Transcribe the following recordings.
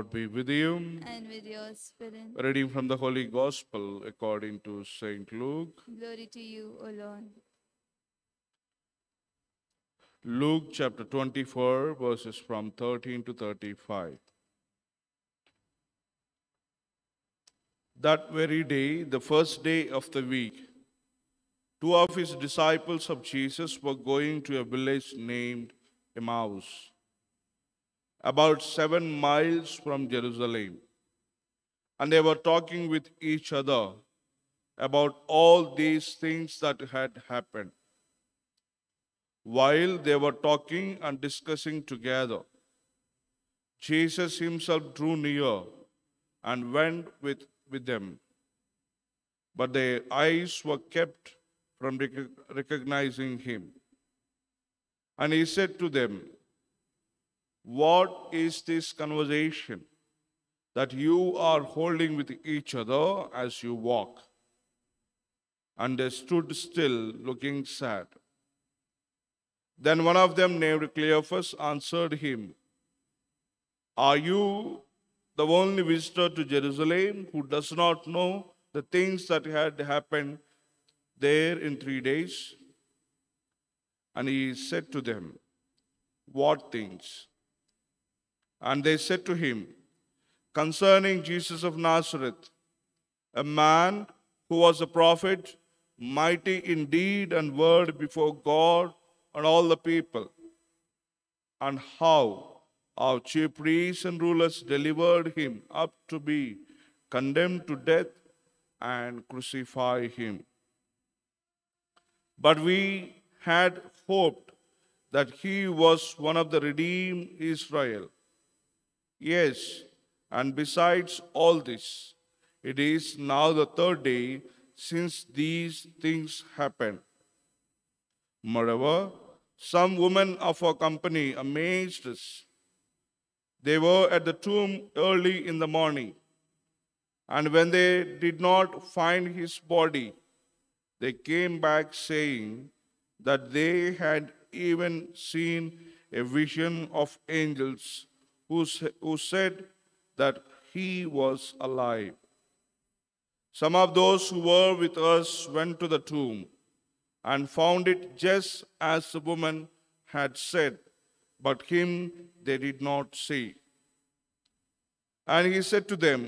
Lord be with you. And with your spirit. A reading from the Holy Gospel according to St. Luke. Glory to you, O Lord. Luke chapter 24, verses from 13 to 35. That very day, the first day of the week, two of his disciples of Jesus were going to a village named Emmaus, about 7 miles from Jerusalem. And they were talking with each other about all these things that had happened. While they were talking and discussing together, Jesus himself drew near and went with them. But their eyes were kept from recognizing him. And he said to them, "What is this conversation that you are holding with each other as you walk?" And they stood still, looking sad. Then one of them, named Cleophas, answered him, "Are you the only visitor to Jerusalem who does not know the things that had happened there in 3 days?" And he said to them, "What things?" And they said to him, "Concerning Jesus of Nazareth, a man who was a prophet, mighty in deed and word before God and all the people, and how our chief priests and rulers delivered him up to be condemned to death and crucify him. But we had hoped that he was one of the redeemed Israel. Yes, and besides all this, it is now the third day since these things happened. Moreover, some women of our company amazed us. They were at the tomb early in the morning, and when they did not find his body, they came back saying that they had even seen a vision of angels who said that he was alive. Some of those who were with us went to the tomb and found it just as the woman had said, but him they did not see. And he said to them,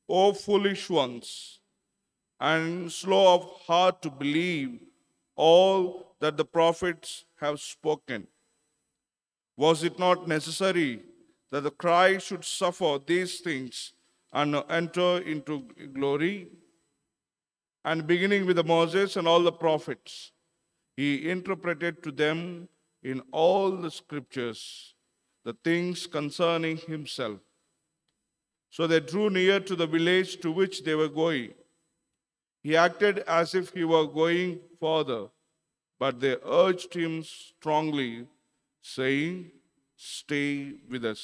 "O foolish ones, and slow of heart to believe all that the prophets have spoken. Was it not necessary that the Christ should suffer these things and enter into glory?" And beginning with Moses and all the prophets, he interpreted to them in all the scriptures the things concerning himself. So they drew near to the village to which they were going. He acted as if he were going further, but they urged him strongly, saying, "Stay with us,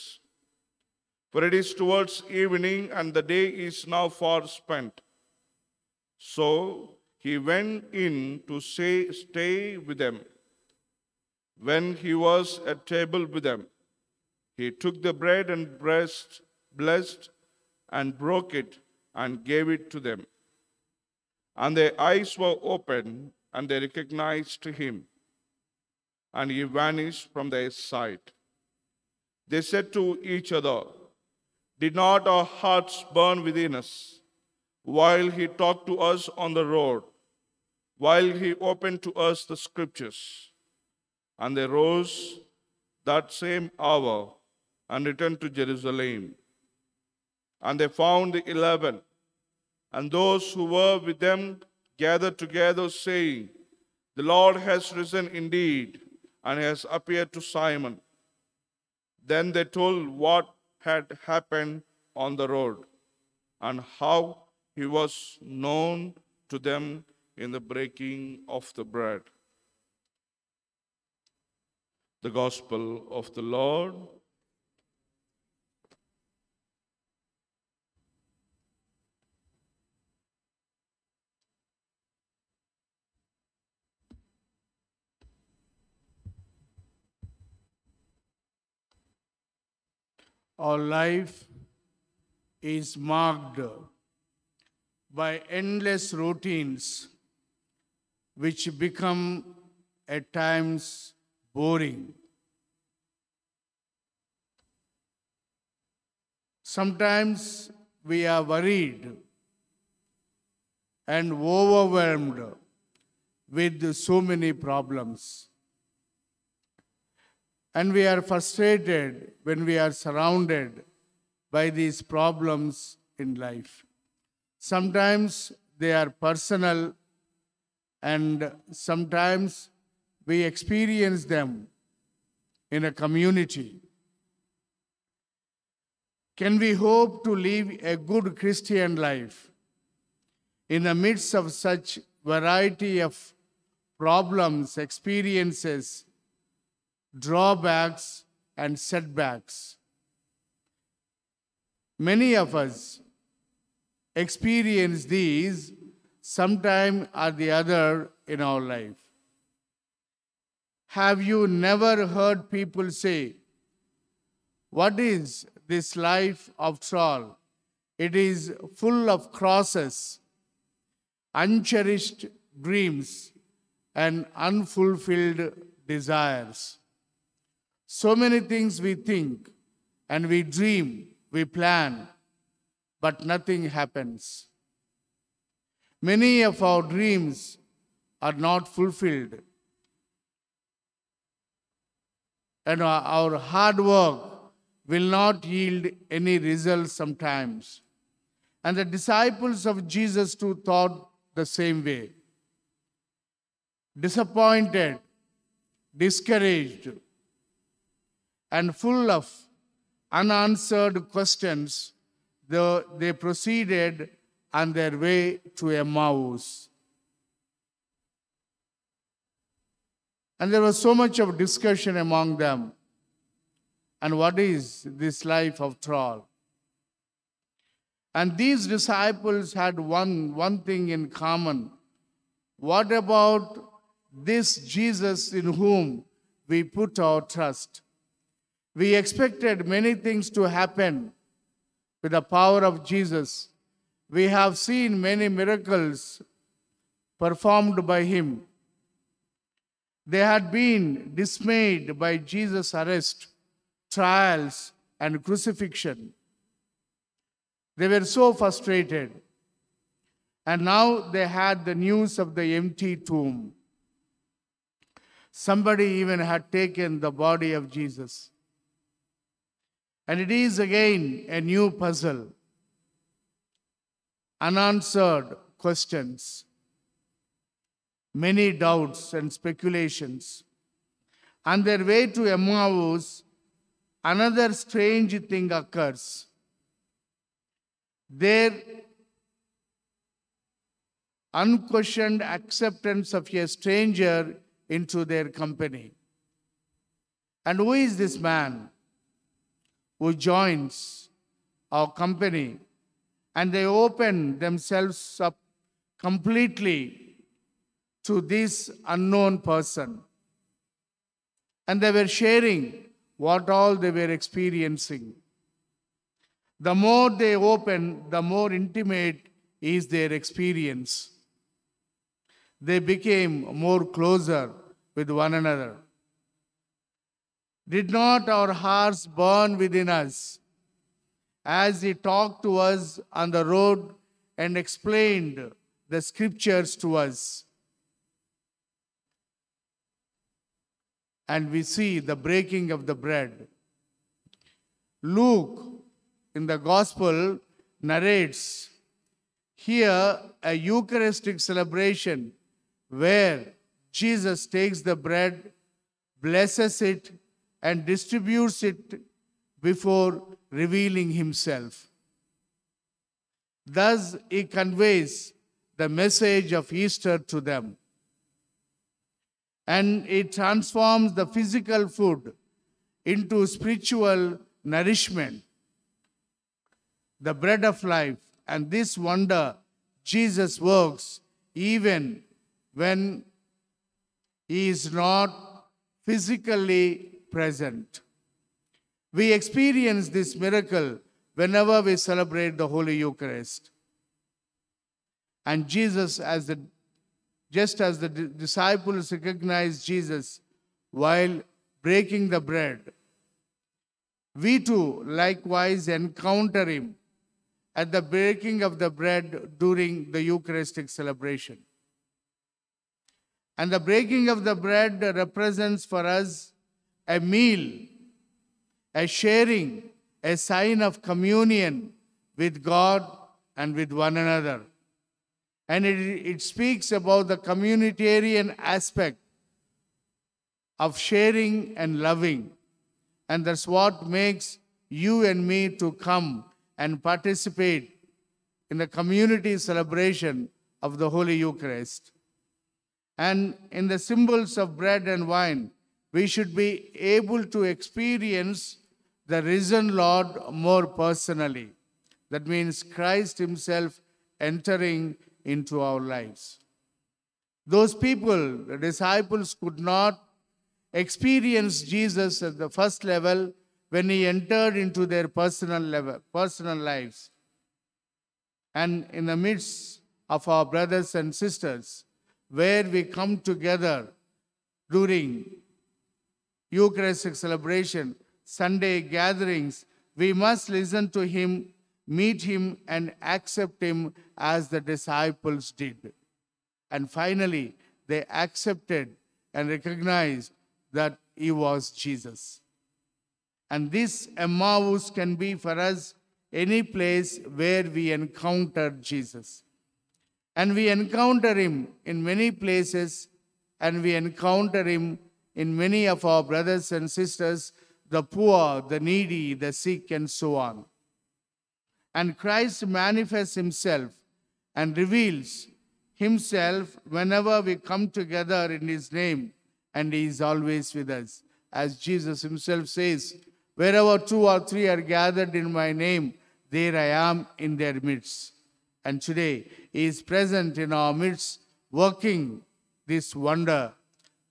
for it is towards evening, and the day is now far spent." So he went in to stay with them. When he was at table with them, he took the bread and blessed and broke it and gave it to them. And their eyes were opened, and they recognized him, and he vanished from their sight. They said to each other, "Did not our hearts burn within us while he talked to us on the road, while he opened to us the scriptures?" And they rose that same hour and returned to Jerusalem. And they found the 11, and those who were with them gathered together, saying, "The Lord has risen indeed, and has appeared to Simon." Then they told what had happened on the road, and how he was known to them in the breaking of the bread. The Gospel of the Lord. Our life is marked by endless routines which become at times boring. Sometimes we are worried and overwhelmed with so many problems. And we are frustrated when we are surrounded by these problems in life. Sometimes they are personal, and sometimes we experience them in a community. Can we hope to live a good Christian life in the midst of such variety of problems, experiences, drawbacks, and setbacks? Many of us experience these sometime or the other in our life. Have you never heard people say, "What is this life after all? It is full of crosses, uncherished dreams, and unfulfilled desires." So many things we think and we dream, we plan, but nothing happens. Many of our dreams are not fulfilled, and our hard work will not yield any results sometimes. And the disciples of Jesus too thought the same way. Disappointed, discouraged, and full of unanswered questions, they proceeded on their way to Emmaus. And there was so much of discussion among them. And what is this life after all? And these disciples had one thing in common. What about this Jesus in whom we put our trust? We expected many things to happen with the power of Jesus. We have seen many miracles performed by him. They had been dismayed by Jesus' arrest, trials, and crucifixion. They were so frustrated. And now they had the news of the empty tomb. Somebody even had taken the body of Jesus. And it is again a new puzzle. Unanswered questions. Many doubts and speculations. On their way to Emmaus, another strange thing occurs. Their unquestioned acceptance of a stranger into their company. And who is this man who joins our company? And they open themselves up completely to this unknown person. And they were sharing what all they were experiencing. The more they open, the more intimate is their experience. They became more closer with one another. Did not our hearts burn within us as he talked to us on the road and explained the scriptures to us? And we see the breaking of the bread. Luke in the Gospel narrates here a Eucharistic celebration where Jesus takes the bread, blesses it, and distributes it before revealing himself. Thus, he conveys the message of Easter to them. And it transforms the physical food into spiritual nourishment, the bread of life. And this wonder Jesus works even when he is not physically present. We experience this miracle whenever we celebrate the Holy Eucharist. And Jesus, just as the disciples recognized Jesus while breaking the bread, we too likewise encounter him at the breaking of the bread during the Eucharistic celebration. And the breaking of the bread represents for us a meal, a sharing, a sign of communion with God and with one another. And it speaks about the communitarian aspect of sharing and loving. And that's what makes you and me to come and participate in the community celebration of the Holy Eucharist. And in the symbols of bread and wine, we should be able to experience the risen Lord more personally. That means Christ himself entering into our lives. Those people, the disciples, could not experience Jesus at the first level when he entered into their personal lives. And in the midst of our brothers and sisters, where we come together during Eucharistic celebration, Sunday gatherings, we must listen to him, meet him, and accept him as the disciples did. And finally, they accepted and recognized that he was Jesus. And this Emmaus can be for us any place where we encounter Jesus. And we encounter him in many places, and we encounter him in many of our brothers and sisters, the poor, the needy, the sick, and so on. And Christ manifests himself and reveals himself whenever we come together in his name, and he is always with us. As Jesus himself says, wherever 2 or 3 are gathered in my name, there I am in their midst. And today, he is present in our midst, working this wonder,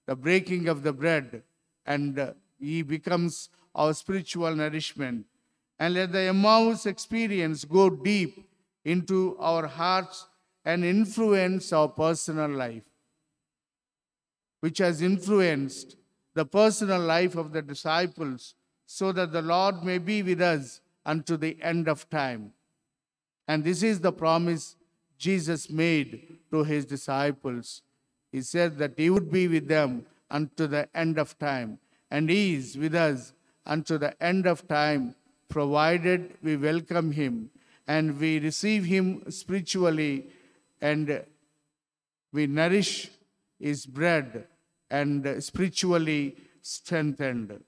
the breaking of the bread, and he becomes our spiritual nourishment. And let the Emmaus experience go deep into our hearts and influence our personal life, which has influenced the personal life of the disciples, so that the Lord may be with us unto the end of time. And this is the promise Jesus made to his disciples. He said that he would be with them unto the end of time. And he is with us unto the end of time, provided we welcome him and we receive him spiritually, and we nourish his bread and spiritually strengthened.